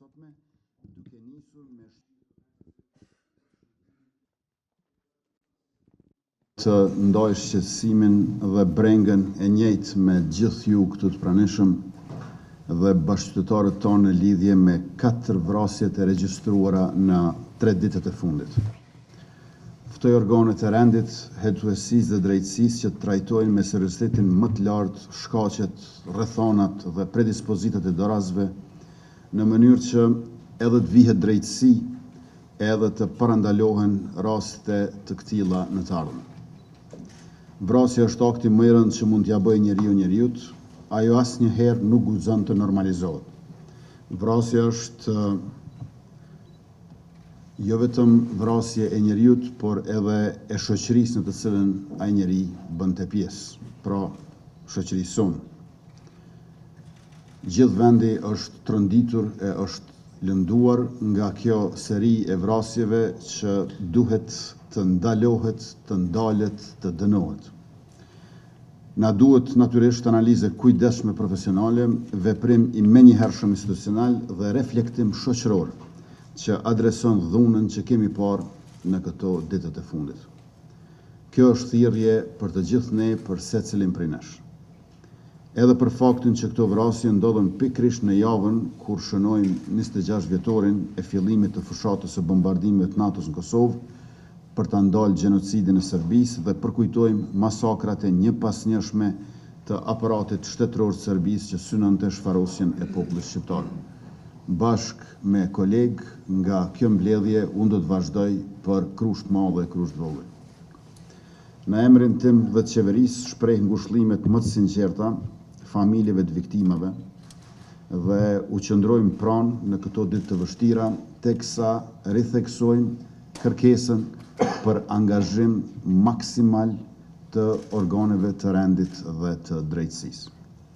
sotme, duke nisur me të ndoj shqetësimin dhe brengën e njëjtë me gjithë ju këtu të pranishëm dhe bashkëqytetarët tonë në lidhje me 4 vrasjet e regjistruara në 3 ditët e fundit. Ftoj organet e rendit, hetuesisë dhe drejtësisë që të trajtojnë me seriozitetin më të lartë shkaqet, rrethonat dhe predispozitat e dorazëve në mënyrë që edhe të vihet drejtësi edhe të parandalohen raste të këtilla në të ardhmen. Vrasja është akti më i rëndë që mund t'ja bëjë njeriu njeriut, ajo asnjëherë nuk guxon të normalizohet. Vrasja është jo vetëm vrasje e njeriut, por edhe e shoqërisë në të cilën ai njeri bënte pjesë, pra shoqërisë sonë. Gjithë vendi është tronditur e është lënduar nga kjo seri e vrasjeve që duhet të ndalohet, të ndalet, të dënohet. Na duhet natyrisht analizë kujdesshme profesionale, veprim i menjëhershëm institucional dhe reflektim shoqëror që adreson dhunën që kemi parë në këto ditët e fundit. Kjo është thirrje për të gjithë ne, për secilin prej nesh. Edhe për faktin që këto vrasje ndodhen pikërisht në javën kur shënojmë 26 vjetorin e fillimit të fushatës së bombardimeve të NATO-s në Kosovë për ta ndalë gjenocidin e Serbisë dhe përkujtojmë masakrat e njëpasnjëshme të aparatit shtetëror të Serbisë që synonte shfarosjen e popullit shqiptar. Bashkë me kolegë nga kjo mbledhje unë do të vazhdoj për Krusht Madhe e Krusht Vogël. Në emrin tim dhe të qeverisë shpreh ngushëllimet më të sinqerta familjeve të viktimave dhe u qëndrojmë pranë në këto ditë të vështira, teksa ritheksojmë kërkesën për angazhim maksimal të organeve të rendit dhe të drejtësisë.